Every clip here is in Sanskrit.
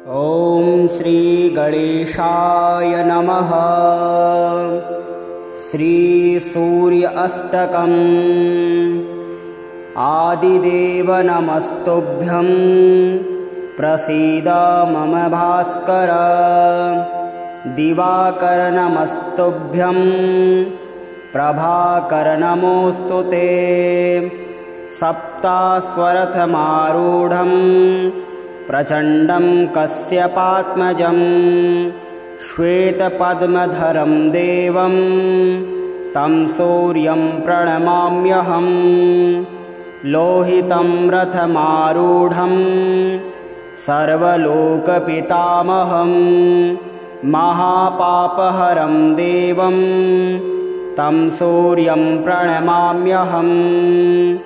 ॐ श्री गणेशाय नमः। श्री सूर्य अष्टकम्। आदिदेव नमस्तुभ्यं प्रसीद मम भास्कर। दिवाकर नमस्तुभ्यं प्रभाकर नमोऽस्तु ते। सप्तास्वरथमारूढं प्रचण्डं कश्यपात्मजं श्वेतपद्मधरं देवं तं सूर्यं प्रणमाम्यहम्। लोहितं रथमारूढं सर्वलोकपितामहं महापापहरं देवं तं सूर्यं प्रणमाम्यहम्।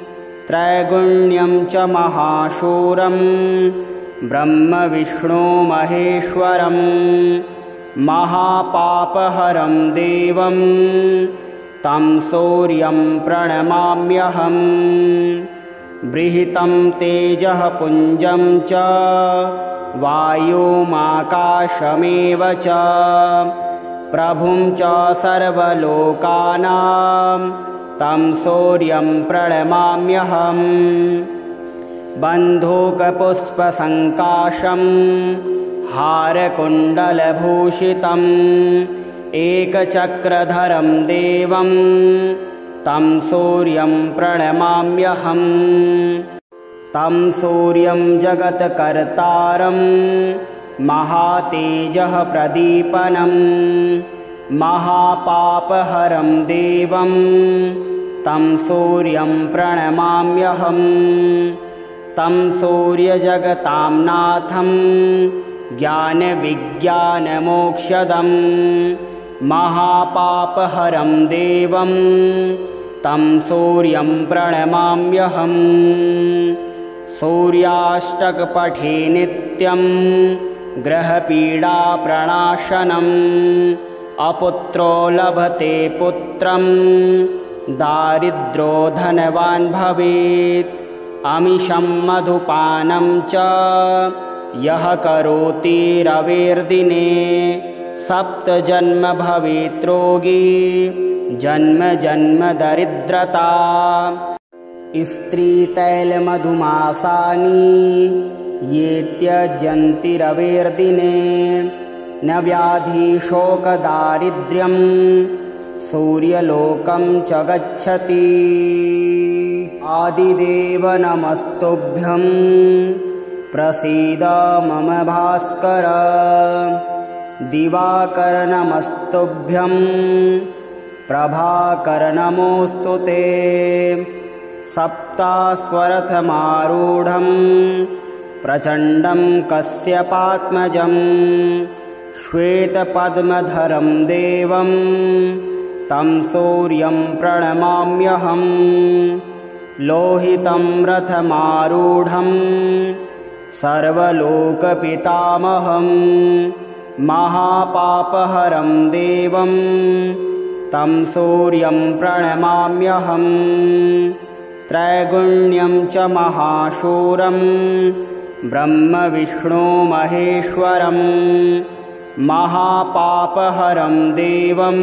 त्रैगुण्यं च महाशूरं ब्रह्मविष्णु महेश्वरं महापापहरं देवं तं सूर्यं प्रणमाम्यहम्। बृहतं तेजः पुञ्जं च वायुमाकाशमेव च प्रभुं च सर्वलोकानां तं सूर्यं प्रणमाम्यहम्। बन्धूकपुष्पसङ्काशं हारकुण्डलभूषितम् एकचक्रधरं देवं तं सूर्यं प्रणमाम्यहम्। तं सूर्यं जगत्कर्तारं महातेजः प्रदीपनं महापापहरं देवं तं सूर्यं प्रणमाम्यहम्। तं सूर्यजगतां नाथं ज्ञानविज्ञानमोक्षदं महापापहरं देवं तं सूर्यं प्रणमाम्यहम्। सूर्याष्टकपठे नित्यं ग्रहपीडाप्रणाशनम् अपुत्रो लभते पुत्रं दारिद्रो धनवान् भवेत्। अमिषं मधुपानं च यः करोति रवेर्दिने 7 जन्म भवेत् रोगी जन्म जन्म दरिद्रता। स्त्रीतैलमधुमासानि ये त्यजन्ति रवेर्दिने न व्याधिशोकदारिद्र्यं सूर्यलोकं च गच्छति। आदिदेव नमस्तुभ्यं प्रसीद मम भास्कर। दिवाकर नमस्तुभ्यं प्रभाकर नमोऽस्तु ते। सप्तास्वरथमारूढं प्रचण्डं कश्यपात्मजं श्वेतपद्मधरं देवं तं सूर्यं प्रणमाम्यहम्। लोहितं रथमारूढं सर्वलोकपितामहं महापापहरं देवं तं सूर्यं प्रणमाम्यहम्। त्रैगुण्यं च महाशूरं ब्रह्मविष्णु महेश्वरं महापापहरं देवं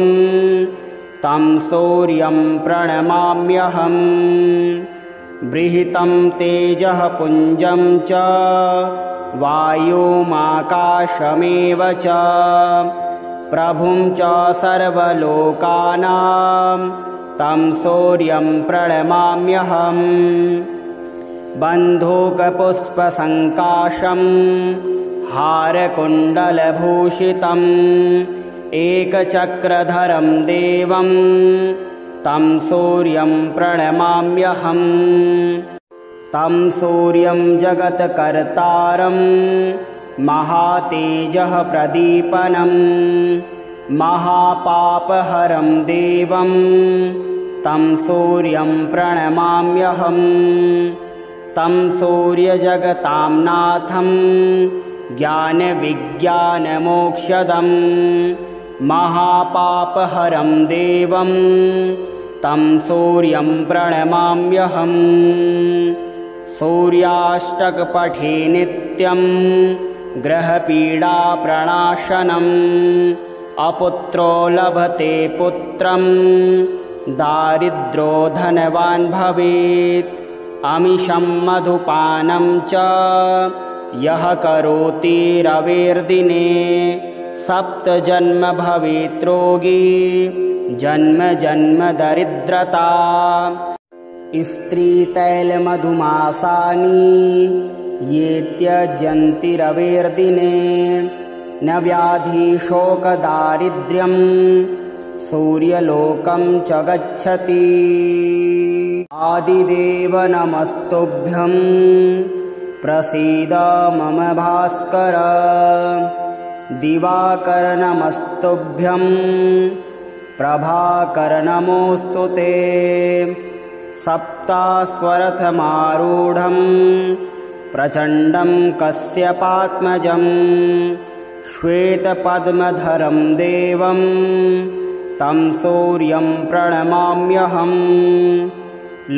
तं सूर्यं प्रणमाम्यहम्। बृहतं तेजः पुञ्जं च वायुमाकाशमेव च प्रभुं च सर्वलोकानां तं सूर्यं प्रणमाम्यहम्। बन्धूकपुष्पसङ्काशं हारकुण्डलभूषितम् एकचक्रधरं देवं तं सूर्यं प्रणमाम्यहम्। तं सूर्यं जगत्कर्तारं महातेजः प्रदीपनं महापापहरं देवं तं सूर्यं प्रणमाम्यहम्। तं सूर्यजगतां नाथं ज्ञानविज्ञानमोक्षदं महापापहरं देवं तं सूर्यं प्रणमाम्यहम्। सूर्याष्टकपठे नित्यं ग्रहपीडाप्रणाशनम् अपुत्रो लभते पुत्रं दारिद्रो धनवान् भवेत् अमिषं मधुपानं च यः करोति रवेर्दिने सप्तजन्म भवेत् रोगी जन्म जन्म दरिद्रता स्त्रीतैलमधुमासानि ये त्यजन्ति रवेर्दिने न व्याधिशोकदारिद्र्यं सूर्यलोकं च गच्छति आदिदेव नमस्तुभ्यं प्रसीद मम भास्कर दिवाकर नमस्तुभ्यं प्रभाकर नमोऽस्तु ते सप्तास्वरथमारूढं प्रचण्डं कश्यपात्मजं श्वेतपद्मधरं देवं तं सूर्यं प्रणमाम्यहम्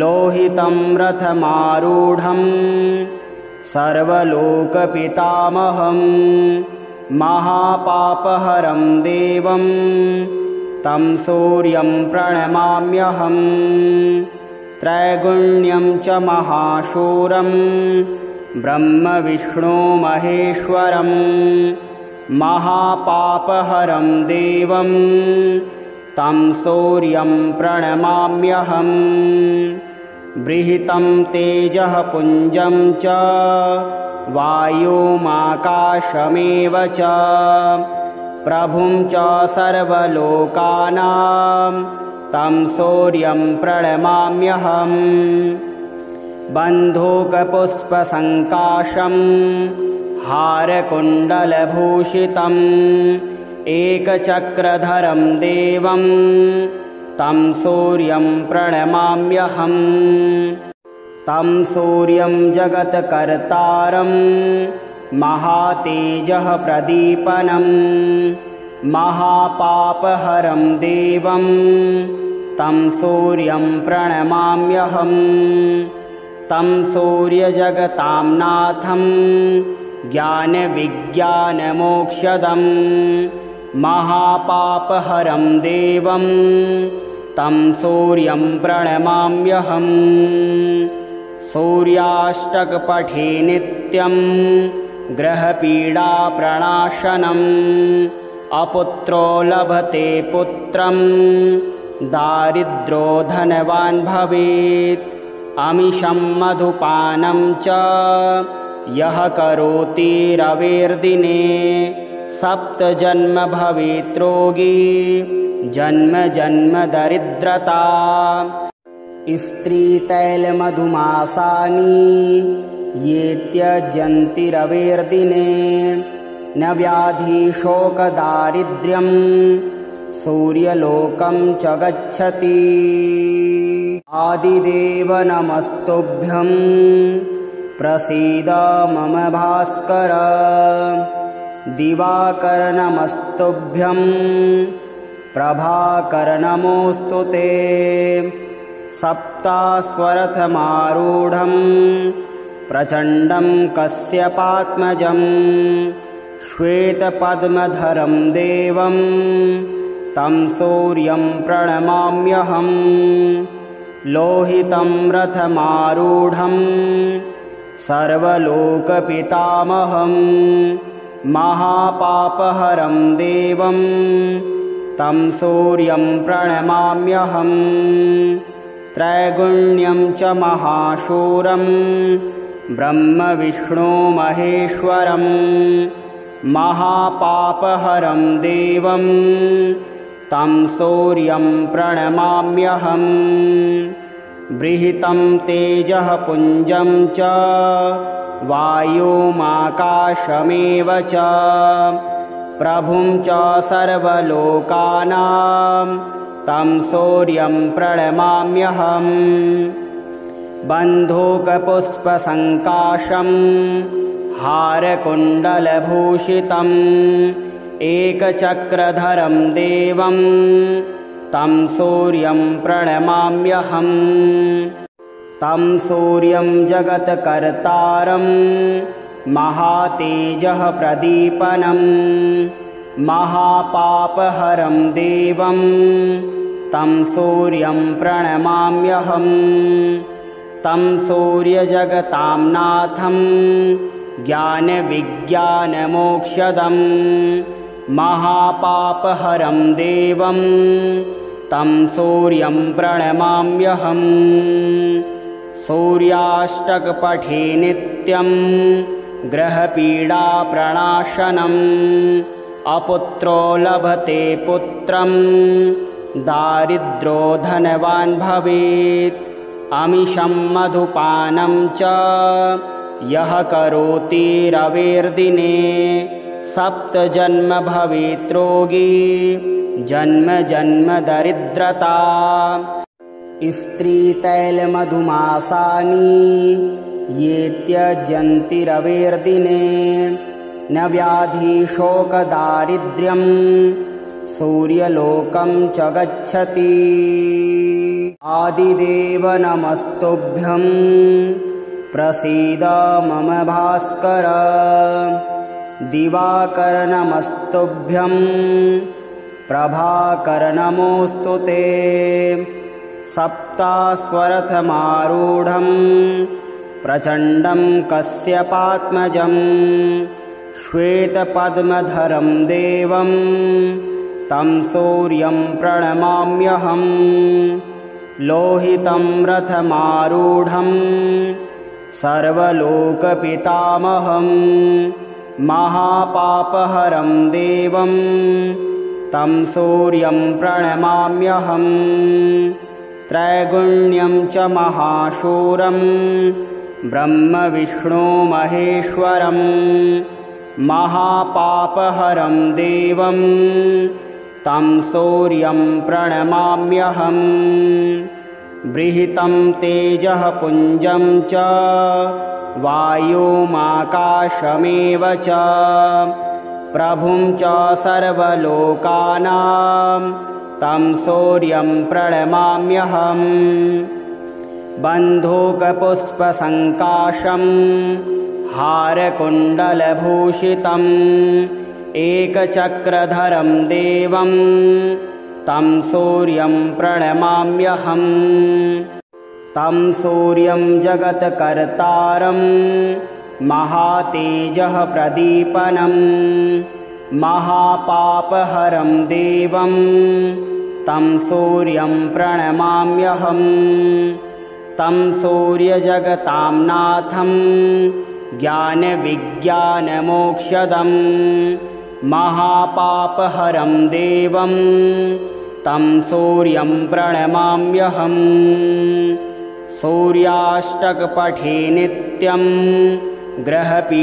लोहितं रथमारूढं सर्वलोकपितामहं महापापहरं देवं तं सूर्यं प्रणमाम्यहम् त्रैगुण्यं च महाशूरं ब्रह्मविष्णु महेश्वरं महापापहरं देवं तं सूर्यं प्रणमाम्यहम् बृहतं तेजः पुञ्जं च वायुमाकाशमेव च प्रभुं च सर्वलोकानां तं सूर्यं प्रणमाम्यहम् बन्धूकपुष्पसङ्काशं हारकुण्डलभूषितम् एकचक्रधरं देवं तं सूर्यं प्रणमाम्यहम् तं सूर्यं जगत्कर्तारं महातेजः प्रदीपनं महापापहरं देवं तं सूर्यं प्रणमाम्यहम् तं सूर्यजगतां नाथं ज्ञानविज्ञानमोक्षदं महापापहरं देवं तं सूर्यं प्रणमाम्यहम् सूर्याष्टकपठे नित्यं ग्रहपीडाप्रणाशनम् अपुत्रो लभते पुत्रं दारिद्रो धनवान् भवेत् अमिषं मधुपानं च यः करोति रवेर्दिने सप्तजन्म भवेत् रोगी जन्म जन्म दरिद्रता स्त्रीतैलमधुमासानि ये त्यजन्ति रवेर्दिने न व्याधिशोकदारिद्र्यं सूर्यलोकं च गच्छति आदिदेव नमस्तुभ्यं प्रसीद मम भास्कर दिवाकर नमस्तुभ्यं प्रभाकर नमोऽस्तु ते सप्तास्वरथमारूढं प्रचण्डं कश्यपात्मजं श्वेतपद्मधरं देवं तं सूर्यं प्रणमाम्यहम् लोहितं रथमारूढं सर्वलोकपितामहं महापापहरं देवं तं सूर्यं प्रणमाम्यहम् त्रैगुण्यं च महाशूरं ब्रह्मविष्णु महेश्वरं महापापहरं देवं तं सूर्यं प्रणमाम्यहम् बृहतं तेजः पुञ्जं च वायुमाकाशमेव च प्रभुं च सर्वलोकानां तं सूर्यं प्रणमाम्यहम् बन्धूकपुष्पसङ्काशं हारकुण्डलभूषितम् एकचक्रधरं देवं तं सूर्यं प्रणमाम्यहम् तं सूर्यं जगत्कर्तारं महातेजः प्रदीपनं महापापहरं देवं तं सूर्यं प्रणमाम्यहं तं सूर्यजगतां नाथं ज्ञानविज्ञानमोक्षदं महापापहरं देवं तं सूर्यं प्रणमाम्यहं सूर्याष्टकपठे नित्यं ग्रहपीडाप्रणाशनम् अपुत्रो लभते पुत्रं दारिद्रो धनवान् भवेत् अमिषं मधुपानं च यः करोति रवेर्दिने सप्तजन्म भवेत् रोगी जन्म जन्म दरिद्रता स्त्रीतैलमधुमासानि ये त्यजन्ति रवेर्दिने न व्याधिशोकदारिद्र्यं सूर्यलोकं च गच्छति आदिदेव नमस्तुभ्यं प्रसीद मम भास्कर दिवाकर नमस्तुभ्यं प्रभाकर नमोऽस्तु ते सप्तास्वरथमारूढं प्रचण्डं कश्यपात्मजं श्वेतपद्मधरं देवं तं सूर्यं प्रणमाम्यहं लोहितं रथमारूढं सर्वलोकपितामहं महापापहरं देवं तं सूर्यं प्रणमाम्यहं त्रैगुण्यं च महाशूरं ब्रह्मविष्णु महेश्वरं महापापहरं देवं तं सूर्यं प्रणमाम्यहं बृहतं तेजः पुञ्जं च वायुमाकाशमेव च प्रभुं च सर्वलोकानां तं सूर्यं प्रणमाम्यहं बन्धूकपुष्पसङ्काशं हारकुण्डलभूषितम् एकचक्रधरं देवं तं सूर्यं प्रणमाम्यहं तं सूर्यं जगत्कर्तारं महातेजः प्रदीपनं महापापहरं देवं तं सूर्यं प्रणमाम्यहं तं सूर्यजगतां नाथं ज्ञानविज्ञानमोक्षदं महापापहरं देवं तं सूर्यं प्रणमाम्यहं सूर्याष्टकपठे नित्यं ग्रहपीडाप्रणाशनम्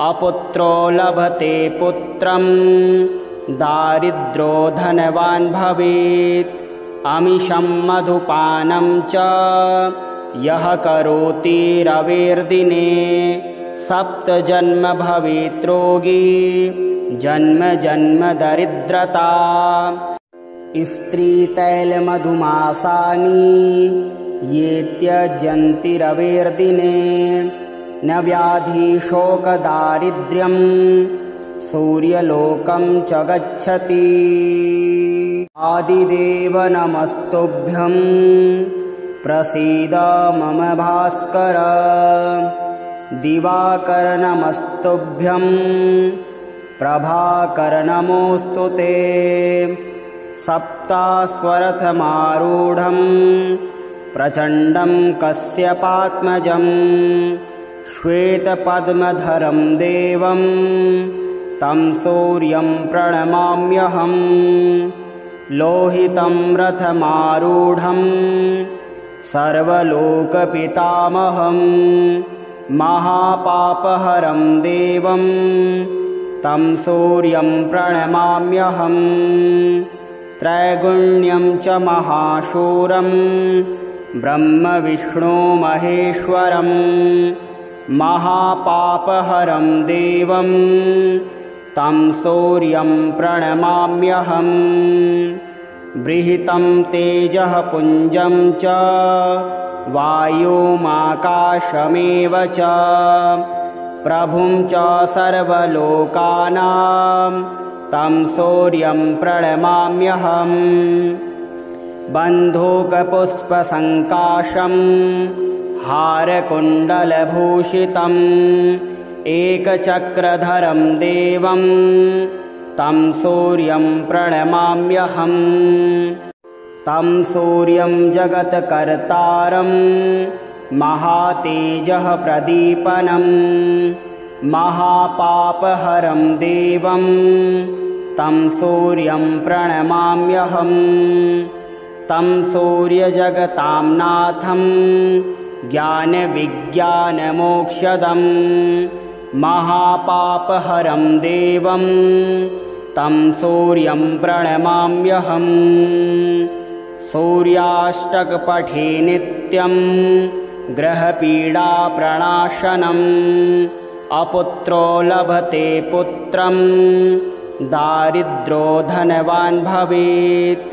अपुत्रो लभते पुत्रं दारिद्रो धनवान् भवेत् अमिषं मधुपानं च यः करोति रवेर्दिने सप्तजन्म भवेत् रोगी जन्म जन्म दरिद्रता स्त्रीतैलमधुमासानि ये त्यजन्ति रवेर्दिने न व्याधिशोकदारिद्र्यं सूर्यलोकं च गच्छति आदिदेव नमस्तुभ्यं प्रसीद मम भास्कर दिवाकर नमस्तुभ्यं प्रभाकर नमोऽस्तु ते सप्तास्वरथमारूढं प्रचण्डं कश्यपात्मजं श्वेतपद्मधरं देवं तं सूर्यं प्रणमाम्यहं लोहितं रथमारूढं सर्वलोकपितामहं महापापहरं देवं तं सूर्यं प्रणमाम्यहं त्रैगुण्यं च महाशूरं ब्रह्मविष्णु महेश्वरं महापापहरं देवं तं सूर्यं प्रणमाम्यहं बृहतं तेजः पुञ्जं च वायुमाकाशमेव च प्रभुं च सर्वलोकानां तं सूर्यं प्रणमाम्यहम् बन्धूकपुष्पसङ्काशं हारकुण्डलभूषितम् एकचक्रधरं देवं तं सूर्यं प्रणमाम्यहम् तं सूर्यं जगत्कर्तारं महातेजः प्रदीपनं महापापहरं देवं तं सूर्यं प्रणमाम्यहम् तं सूर्यजगतां नाथं ज्ञानविज्ञानमोक्षदं महापापहरं देवं तं सूर्यं प्रणमाम्यहम् सूर्याष्टकपठे नित्यं ग्रहपीडाप्रणाशनम् अपुत्रो लभते पुत्रं दारिद्रो धनवान् भवेत्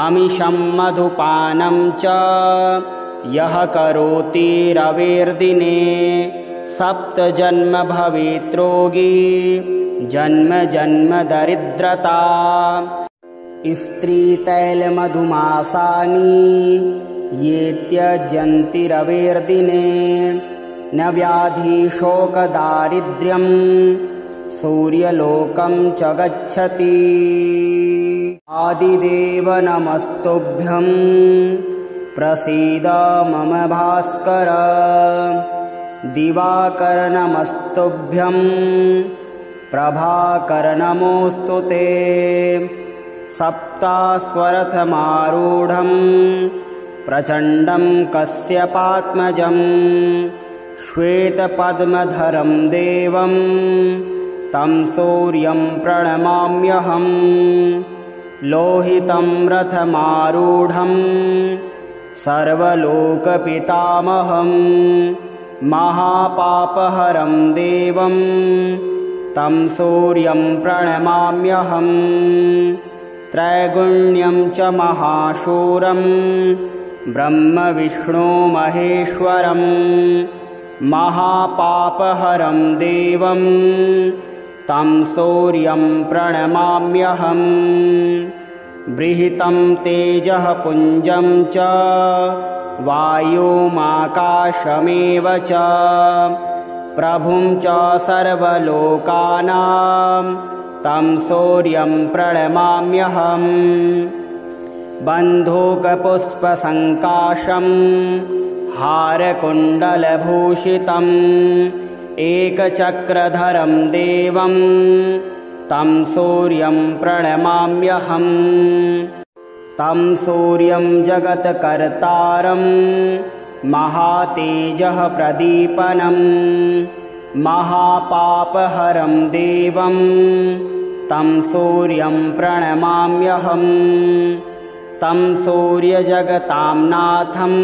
अमिषं मधुपानं च यः करोति रवेर्दिने सप्तजन्म भवेत् रोगी जन्म जन्म दरिद्रता स्त्रीतैलमधुमासानि ये त्यजन्ति रवेर्दिने न व्याधिशोकदारिद्र्यं सूर्यलोकं च गच्छति आदिदेव नमस्तुभ्यं प्रसीद मम भास्कर दिवाकर नमस्तुभ्यं प्रभाकर नमोऽस्तु ते सप्तास्वरथमारूढं प्रचण्डं कश्यपात्मजं श्वेतपद्मधरं देवं तं सूर्यं प्रणमाम्यहम् लोहितं रथमारूढं सर्वलोकपितामहं महापापहरं देवं तं सूर्यं प्रणमाम्यहम् त्रैगुण्यं च महाशूरं ब्रह्मविष्णुमहेश्वरं महापापहरं देवं तं सूर्यं प्रणमाम्यहम् बृहतं तेजः पुञ्जं च वायुमाकाशमेव च प्रभुं च सर्वलोकानां तं सूर्यं प्रणमाम्यहम् बन्धूकपुष्पसङ्काशं हारकुण्डलभूषितम् एकचक्रधरं देवं तं सूर्यं प्रणमाम्यहम् तं सूर्यं जगत्कर्तारं महातेजः प्रदीपनं महापापहरं देवं तं सूर्यं प्रणमाम्यहम् तं सूर्यजगतां नाथं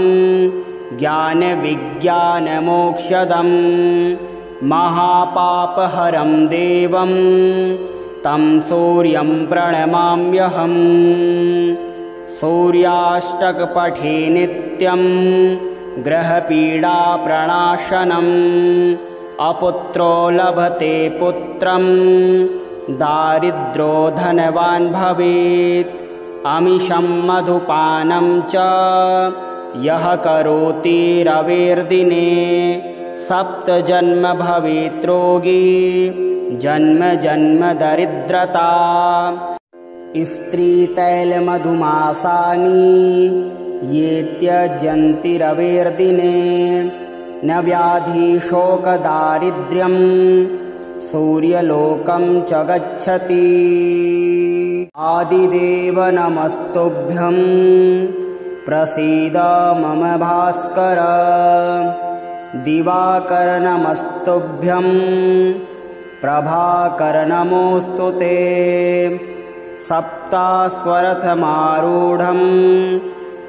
ज्ञानविज्ञानमोक्षदं महापापहरं देवं तं सूर्यं प्रणमाम्यहम् सूर्याष्टकपठे नित्यं ग्रहपीडाप्रणाशनम् अपुत्रो लभते पुत्रं दारिद्रो धनवान् भवेत् अमिषं मधुपानं च यः करोति रवेर्दिने सप्तजन्म भवेत् रोगी जन्म जन्म दरिद्रता स्त्रीतैलमधुमासानि ये त्यजन्ति रवेर्दिने न व्याधिशोकदारिद्र्यं सूर्यलोकं च गच्छति आदिदेव नमस्तुभ्यं प्रसीद मम भास्कर दिवाकर नमस्तुभ्यं प्रभाकर नमोऽस्तु ते सप्तास्वरथमारूढं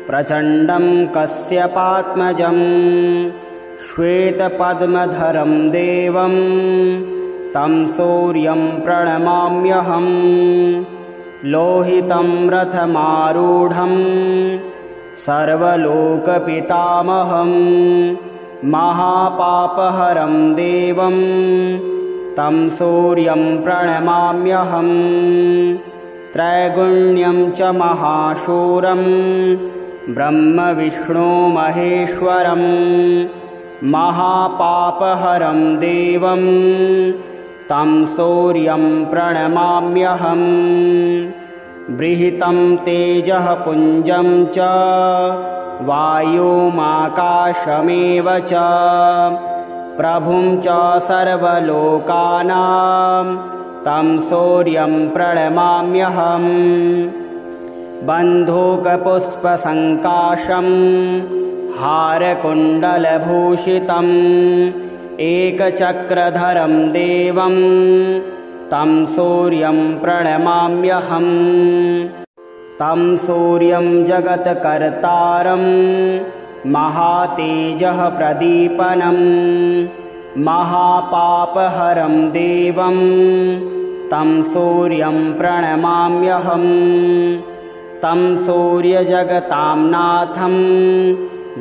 प्रचण्डं कश्यपात्मजं श्वेतपद्मधरं देवं तं सूर्यं प्रणमाम्यहम् लोहितं रथमारूढं सर्वलोकपितामहं महापापहरं देवं तं सूर्यं प्रणमाम्यहं त्रैगुण्यं च महाशूरं ब्रह्मविष्णु महेश्वरं महापापहरं देवं तं सूर्यं प्रणमाम्यहं बृहतं तेजः पुञ्जं च वायुमाकाशमेव च प्रभुं च सर्वलोकानां तं सूर्यं प्रणमाम्यहं बन्धूकपुष्पसङ्काशं हारकुण्डलभूषितम् एकचक्रधरं देवं तं सूर्यं प्रणमाम्यहं तं सूर्यं जगत्कर्तारं महातेजः प्रदीपनं महापापहरं देवं तं सूर्यं प्रणमाम्यहं तं सूर्यजगतां नाथं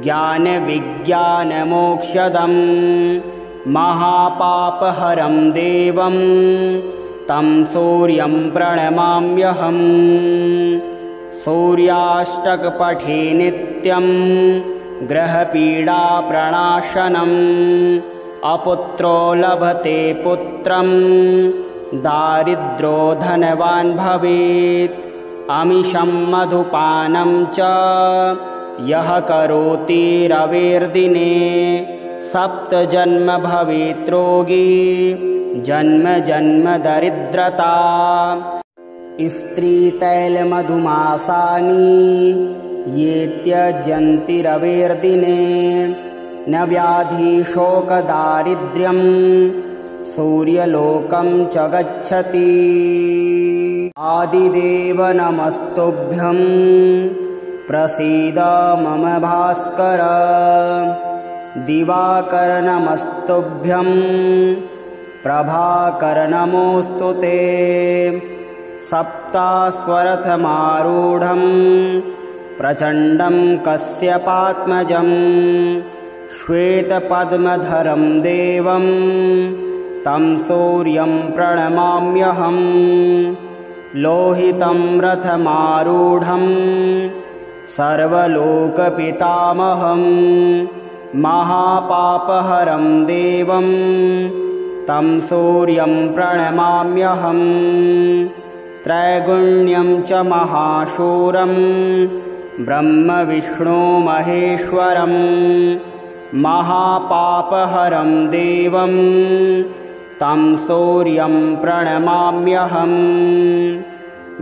ज्ञानविज्ञानमोक्षदं महापापहरं देवं तं सूर्यं प्रणमाम्यहं सूर्याष्टकपठे नित्यं ग्रहपीडाप्रणाशनम् अपुत्रो लभते पुत्रं दारिद्रो धनवान् भवेत् अमिषं मधुपानं च यः करोति रवेर्दिने सप्तजन्म भवेत् रोगी जन्म जन्म दरिद्रता स्त्रीतैलमधुमासानि ये त्यजन्ति रवेर्दिने न व्याधिशोकदारिद्र्यं सूर्यलोकं च गच्छति आदिदेव नमस्तुभ्यं प्रसीद मम भास्कर दिवाकर नमस्तुभ्यं प्रभाकर नमोऽस्तु ते सप्तास्वरथमारूढं प्रचण्डं कश्यपात्मजं श्वेतपद्मधरं देवं तं सूर्यं प्रणमाम्यहं लोहितं रथमारूढं सर्वलोकपितामहं महापापहरं देवं तं सूर्यं प्रणमाम्यहं त्रैगुण्यं च महाशूरं ब्रह्मविष्णु महेश्वरं महापापहरं देवं तं सूर्यं प्रणमाम्यहं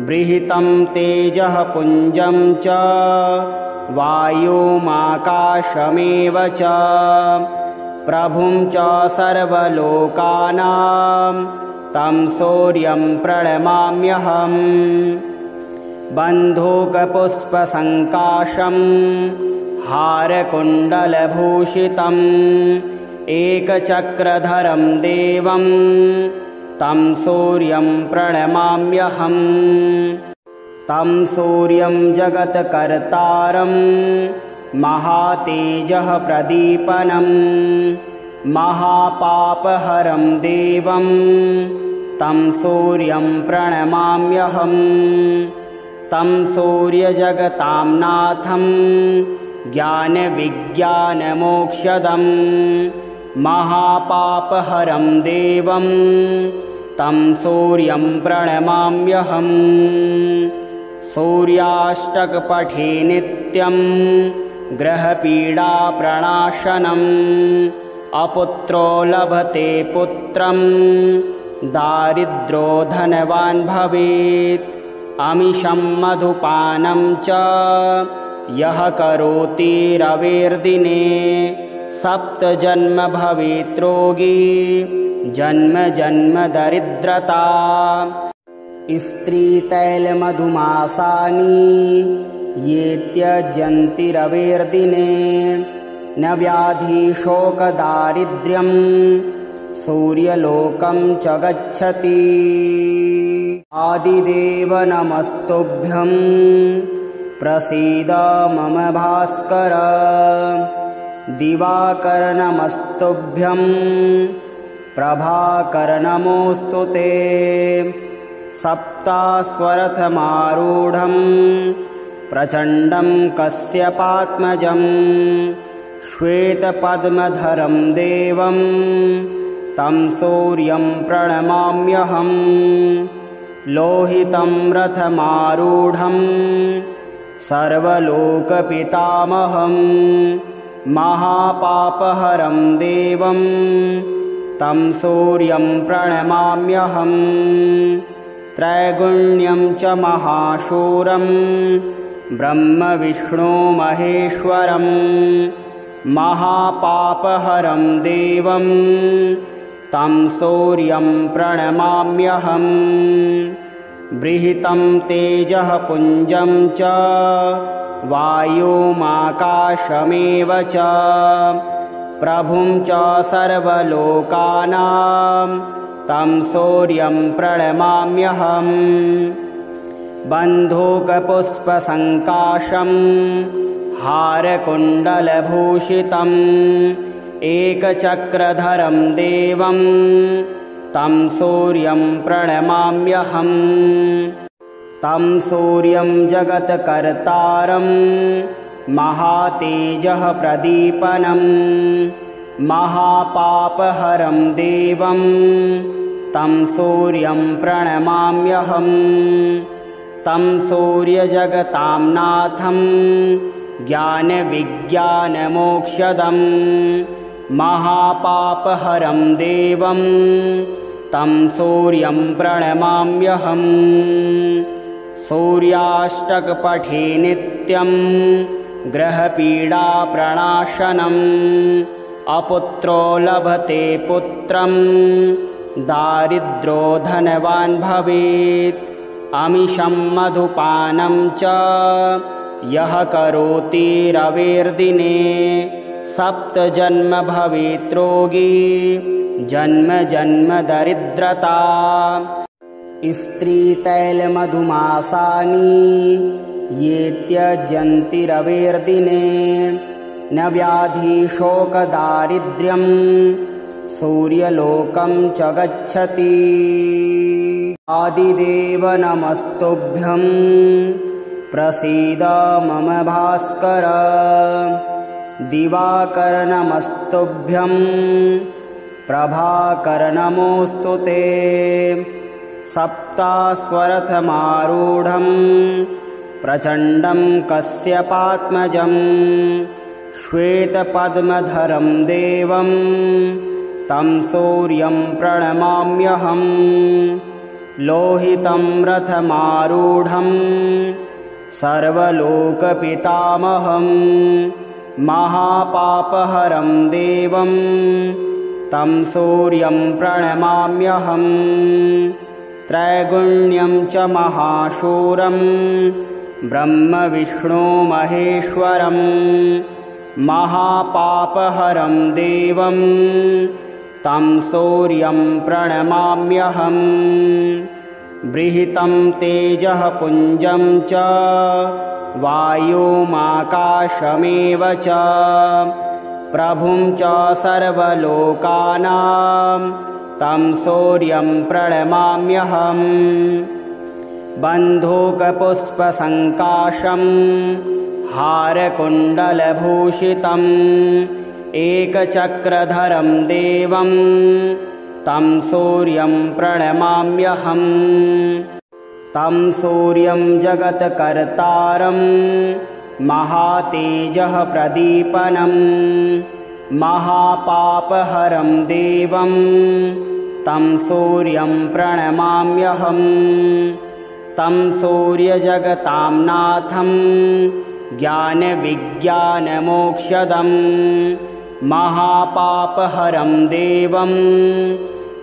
बृहतं तेजः पुञ्जं च वायुमाकाशमेव च प्रभुं च सर्वलोकानां तं सूर्यं प्रणमाम्यहं बन्धूकपुष्पसङ्काशं हारकुण्डलभूषितम् एकचक्रधरं देवं तं सूर्यं प्रणमाम्यहं तं सूर्यं जगत्कर्तारं महातेजः प्रदीपनं महापापहरं देवं तं सूर्यं प्रणमाम्यहं तं सूर्यजगतां नाथं ज्ञानविज्ञानमोक्षदं महापापहरं देवं तं सूर्यं प्रणमाम्यहं सूर्याष्टकपठे नित्यं ग्रहपीडाप्रणाशनम् अपुत्रो लभते पुत्रं दारिद्रो धनवान् भवेत् अमिषं मधुपानं च यः करोति रवेर्दिने सप्तजन्म भवेत् रोगी जन्म जन्म दरिद्रता स्त्रीतैलमधुमासानि ये त्यजन्ति रवेर्दिने न व्याधिशोकदारिद्र्यं सूर्यलोकं च गच्छति आदिदेव नमस्तुभ्यं प्रसीद मम भास्कर दिवाकर नमस्तुभ्यं प्रभाकर नमोऽस्तु ते सप्तास्वरथमारूढं प्रचण्डं कश्यपात्मजं श्वेतपद्मधरं देवं तं सूर्यं प्रणमाम्यहं लोहितं रथमारूढं सर्वलोकपितामहं महापापहरं देवं तं सूर्यं प्रणमाम्यहं त्रैगुण्यं च महाशूरं ब्रह्मविष्णु महेश्वरं महापापहरं देवं तं सूर्यं प्रणमाम्यहं बृहतं तेजः पुञ्जं च वायुमाकाशमेव च प्रभुं च सर्वलोकानां तं सूर्यं प्रणमाम्यहं बन्धूकपुष्पसङ्काशं हारकुण्डलभूषितम् एकचक्रधरं देवं तं सूर्यं प्रणमाम्यहं तं सूर्यं जगत्कर्तारं महातेजः प्रदीपनं महापापहरं देवं तं सूर्यं प्रणमाम्यहं तं सूर्यजगतां नाथं ज्ञानविज्ञानमोक्षदं महापापहरं देवं तं सूर्यं प्रणमाम्यहं सूर्याष्टकपठे नित्यं ग्रहपीडाप्रणाशनम् अपुत्रो लभते पुत्रं दारिद्रो धनवान् भवेत् अमिषं मधुपानं च यः करोति रवेर्दिने सप्तजन्म भवेत् रोगी जन्म जन्म दरिद्रता स्त्रीतैलमधुमासानि ये त्यजन्ति रवेर्दिने न व्याधिशोकदारिद्र्यं सूर्यलोकं च गच्छति आदिदेव नमस्तुभ्यं प्रसीद मम भास्कर दिवाकर नमस्तुभ्यं प्रभाकर नमोऽस्तु ते सप्तास्वरथमारूढं प्रचण्डं कश्यपात्मजं श्वेतपद्मधरं देवं तं सूर्यं प्रणमाम्यहं लोहितं रथमारूढं सर्वलोकपितामहं महापापहरं देवं तं सूर्यं प्रणमाम्यहं त्रैगुण्यं च महाशूरं ब्रह्मविष्णु महेश्वरं महापापहरं देवं तं सूर्यं प्रणमाम्यहं बृहतं तेजः पुञ्जं च वायुमाकाशमेव च प्रभुं च सर्वलोकानां तं सूर्यं प्रणमाम्यहं बन्धूकपुष्पसङ्काशं हारकुण्डलभूषितम् एकचक्रधरं देवं तं सूर्यं प्रणमाम्यहं तं सूर्यं जगत्कर्तारं महातेजः प्रदीपनं महापापहरं देवं तं सूर्यं प्रणमाम्यहं तं सूर्यजगतां नाथं ज्ञानविज्ञानमोक्षदं महापापहरं देवं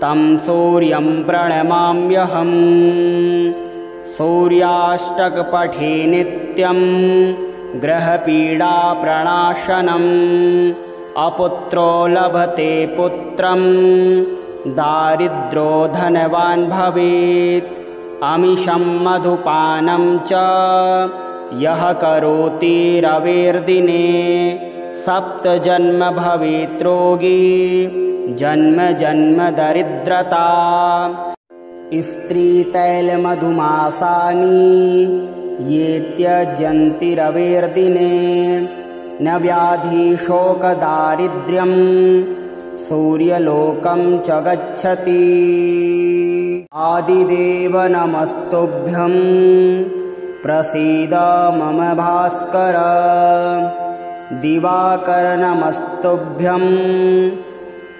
तं सूर्यं प्रणमाम्यहं सूर्याष्टकपठे नित्यं ग्रहपीडाप्रणाशनम् अपुत्रो लभते पुत्रं दारिद्रो धनवान् भवेत् अमिषं मधुपानं च यः करोति रवेर्दिने सप्तजन्म भवेत्रोगी जन्म जन्म दरिद्रता। स्त्रीतैलमधुमासानि ये त्यजन्ति रवेर्दिने न व्याधि शोकदारिद्र्यं सूर्यलोकं च गच्छति। आदिदेव नमस्तुभ्यं प्रसीद मम भास्कर। दिवाकर नमस्तुभ्यं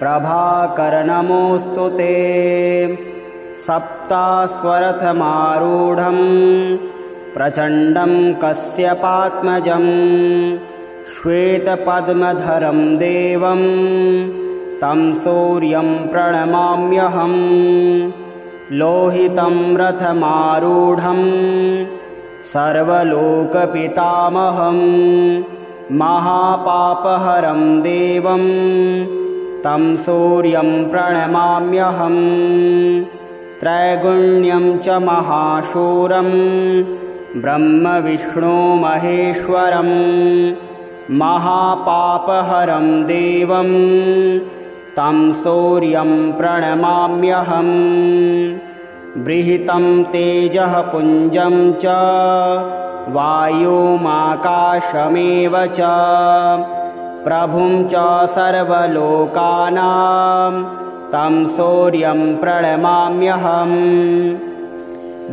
प्रभाकर नमोऽस्तु ते। सप्तास्वरथमारूढं प्रचण्डं कश्यपात्मजं श्वेतपद्मधरं देवं तं सूर्यं प्रणमाम्यहम्। लोहितं रथमारूढं सर्वलोकपितामहं महापापहरं देवं तं सूर्यं प्रणमाम्यहम्। त्रैगुण्यं च महाशूरं ब्रह्मविष्णु महेश्वरं महापापहरं देवं तं सूर्यं प्रणमाम्यहम्। बृहतं तेजः पुञ्जं च वायुमाकाशमेव च प्रभुं च सर्वलोकानां तं सूर्यं प्रणमाम्यहम्।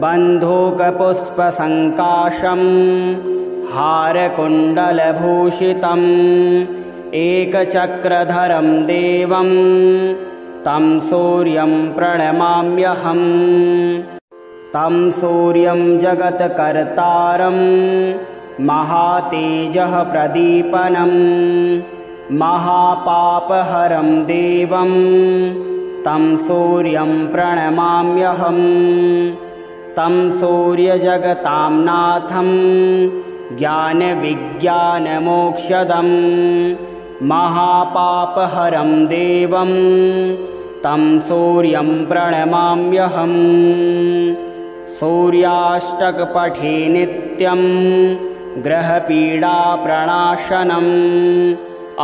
बन्धूकपुष्पसङ्काशं हारकुण्डलभूषितम् एकचक्रधरं देवं तं सूर्यं प्रणमाम्यहम्। तं सूर्यं जगत्कर्तारं महातेजः प्रदीपनं महापापहरं देवं तं सूर्यं प्रणमाम्यहम्। तं सूर्यजगतां नाथं ज्ञानविज्ञानमोक्षदं महापापहरं देवं तं सूर्यं प्रणमाम्यहम्। सूर्याष्टकपठे नित्यं ग्रहपीडाप्रणाशनम्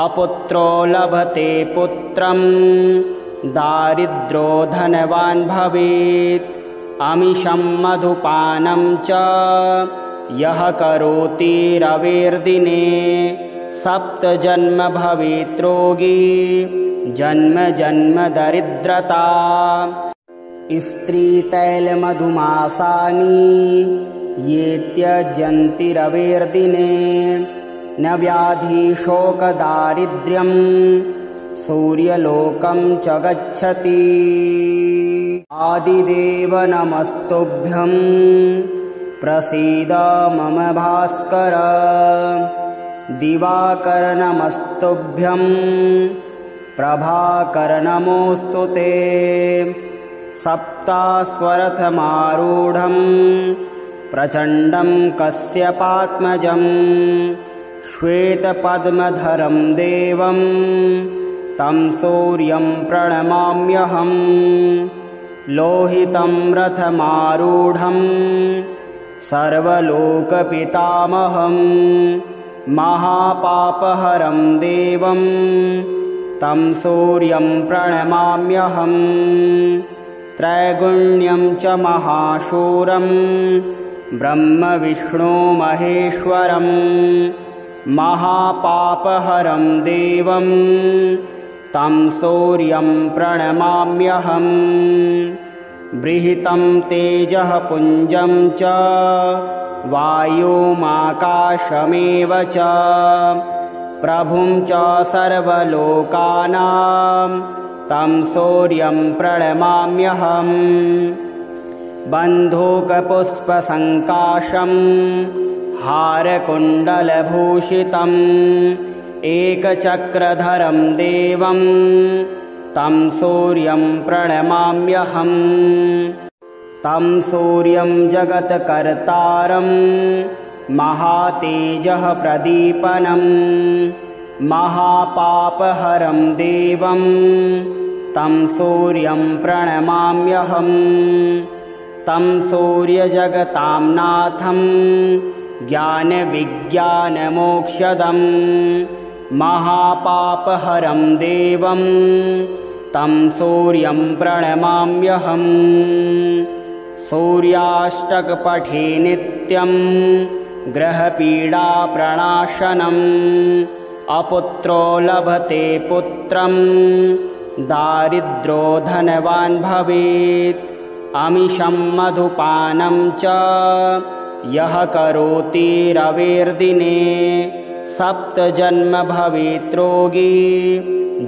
अपुत्रो लभते पुत्रं दारिद्रो धनवान् भवेत्। अमिषं मधुपानं च यः करोति रवेर्दिने सप्तजन्म भवेत्रोगी जन्म जन्म दरिद्रता। स्त्रीतैलमधुमासानि ये त्यजन्ति रवेर्दिने न व्याधि शोकदारिद्र्यं सूर्यलोकं च गच्छति। आदिदेव नमस्तुभ्यं प्रसीद मम भास्कर। दिवाकर नमस्तुभ्यं प्रभाकर नमोऽस्तु ते। सप्तास्वरथमारूढं प्रचण्डं कश्यपात्मजं श्वेतपद्मधरं देवं तं सूर्यं प्रणमाम्यहम्। लोहितं रथमारूढं सर्वलोकपितामहं महापापहरं देवं तं सूर्यं प्रणमाम्यहम्। त्रैगुण्यं च महाशूरं ब्रह्मविष्णु महेश्वरं महापापहरं देवं तं सूर्यं प्रणमाम्यहम्। बृहतं तेजः पुञ्जं च वायुमाकाशमेव च प्रभुं च सर्वलोकानां तं सूर्यं प्रणमाम्यहम्। बन्धूकपुष्पसङ्काशं हारकुण्डलभूषितम् एकचक्रधरं देवं तं सूर्यं प्रणमाम्यहम्। तं सूर्यं जगत्कर्तारं महातेजः प्रदीपनं महापापहरं देवं तं सूर्यं प्रणमाम्यहम्। तं सूर्यजगतां नाथं ज्ञानविज्ञानमोक्षदं महापापहरं देवं तं सूर्यं प्रणमाम्यहम्। सूर्याष्टकपठे नित्यं ग्रहपीडाप्रणाशनम्। अपुत्रो लभते पुत्रं दारिद्रो धनवान् भवेत्। अमिषं मधुपानं च यः करोति रवेर्दिने 7 जन्म भवेत् रोगी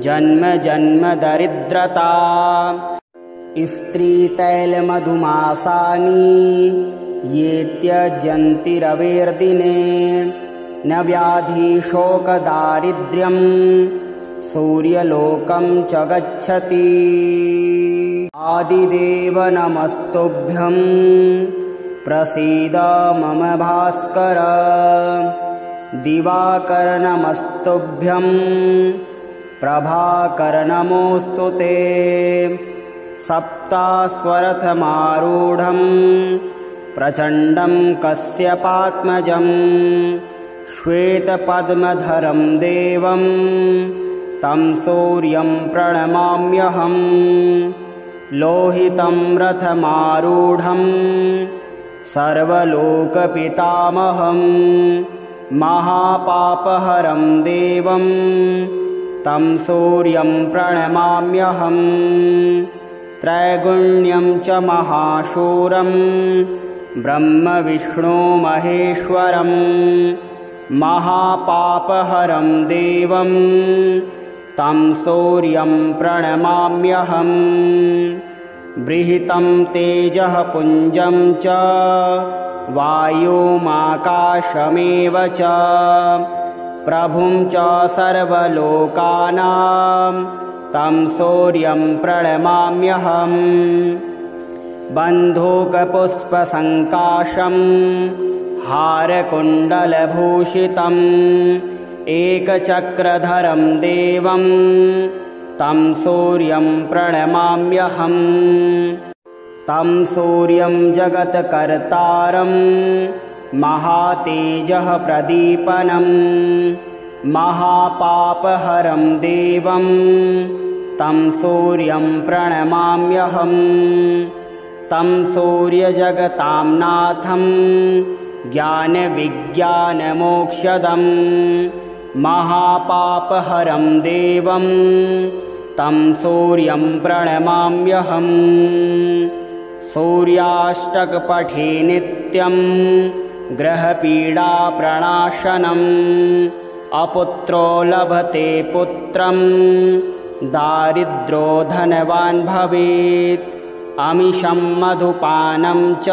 जन्म जन्म दरिद्रता। स्त्रीतैलमधुमासानि ये त्यजन्ति रवेर्दिने न व्याधिशोकदारिद्र्यं सूर्यलोकं च गच्छति। आदिदेव नमस्तुभ्यं प्रसीद मम भास्कर। दिवाकर नमस्तुभ्यं प्रभाकर नमोऽस्तु ते। सप्तास्वरथमारूढं प्रचण्डं कश्यपात्मजं श्वेतपद्मधरं देवं तं सूर्यं प्रणमाम्यहम्। लोहितं रथमारूढं सर्वलोकपितामहं महापापहरं देवं तं सूर्यं प्रणमाम्यहम्। त्रैगुण्यं च महाशूरं ब्रह्मविष्णु महेश्वरं महापापहरं देवं तं सूर्यं प्रणमाम्यहम्। बृहतं तेजः पुञ्जं च वायुमाकाशमेव च प्रभुं च सर्वलोकानां तं सूर्यं प्रणमाम्यहम्। बन्धूकपुष्पसङ्काशं हारकुण्डलभूषितम् एकचक्रधरं देवं तं सूर्यं प्रणमाम्यहम्। तं सूर्यं जगत्कर्तारं महातेजः प्रदीपनं महापापहरं देवं तं सूर्यं प्रणमाम्यहम्। तं सूर्यजगतां नाथं ज्ञानविज्ञानमोक्षदं महापापहरं देवं तं सूर्यं प्रणमाम्यहम्। सूर्याष्टकपठे नित्यं ग्रहपीडाप्रणाशनम्। अपुत्रो लभते पुत्रं दारिद्रो धनवान् भवेत्। अमिषं मधुपानं च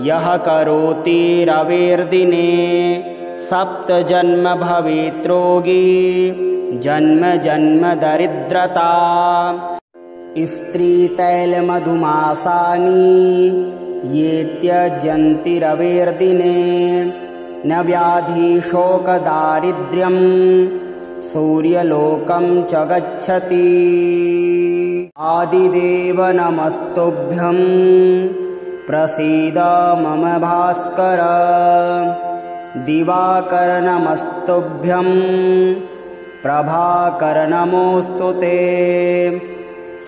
यः करोति रवेर्दिने 7 जन्म भवेत् रोगी जन्म जन्म दरिद्रता। स्त्रीतैलमधुमासानि ये त्यजन्ति रवेर्दिने न व्याधिशोकदारिद्र्यं सूर्यलोकं च गच्छति। आदिदेव नमस्तुभ्यं प्रसीद मम भास्कर। दिवाकर नमस्तुभ्यं प्रभाकर नमोऽस्तु ते।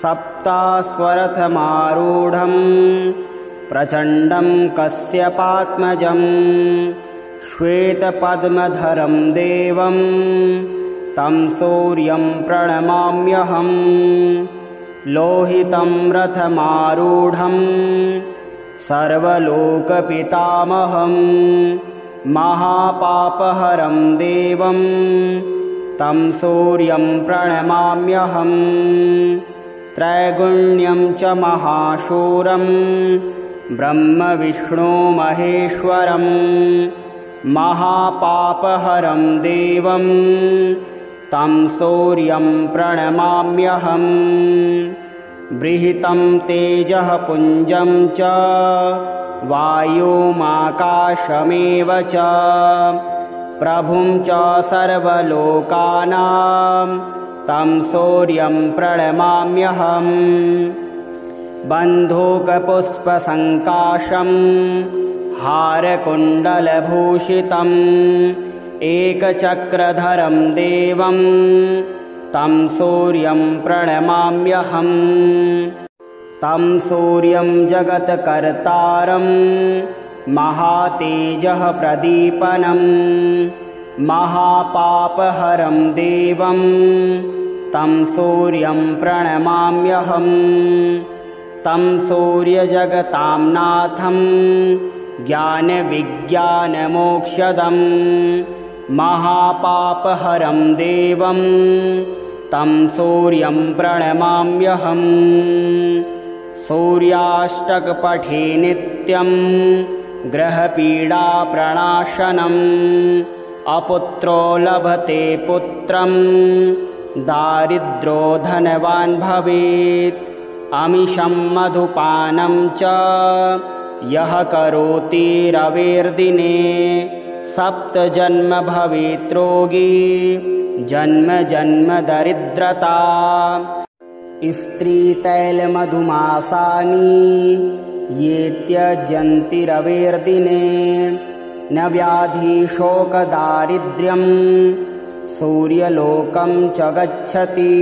सप्तास्वरथमारूढं प्रचण्डं कश्यपात्मजं श्वेतपद्मधरं देवं तं सूर्यं प्रणमाम्यहम्। लोहितं रथमारूढं सर्वलोकपितामहं महापापहरं देवं तं सूर्यं प्रणमाम्यहम्। त्रैगुण्यं च महाशूरं ब्रह्मविष्णु महेश्वरं महापापहरं देवं तं सूर्यं प्रणमाम्यहम्। बृहतं तेजः पुञ्जं च वायुमाकाशमेव च प्रभुं च सर्वलोकानां तं सूर्यं प्रणमाम्यहम्। बन्धूकपुष्पसङ्काशं हारकुण्डलभूषितम् एकचक्रधरं देवं तं सूर्यं प्रणमाम्यहम् तं सूर्यं जगत्कर्तारं महातेजः प्रदीपनम् महापापहरं देवं तं सूर्यं प्रणमाम्यहम् तं सूर्यजगतां नाथं ज्ञानविज्ञानमोक्षदं महापापहरं देवं तं सूर्यं प्रणमाम्यहम् सूर्याष्टकपठे नित्यं ग्रहपीडाप्रणाशनम् अपुत्रो लभते पुत्रं दारिद्रो धनवान् भवेत् अमिषं मधुपानं च यः करोति रवेर्दिने सप्तजन्म भवेत् रोगी जन्म जन्म दरिद्रता स्त्रीतैलमधुमासानि ये त्यजन्ति रवेर्दिने न व्याधिशोकदारिद्र्यं सूर्यलोकं च गच्छति।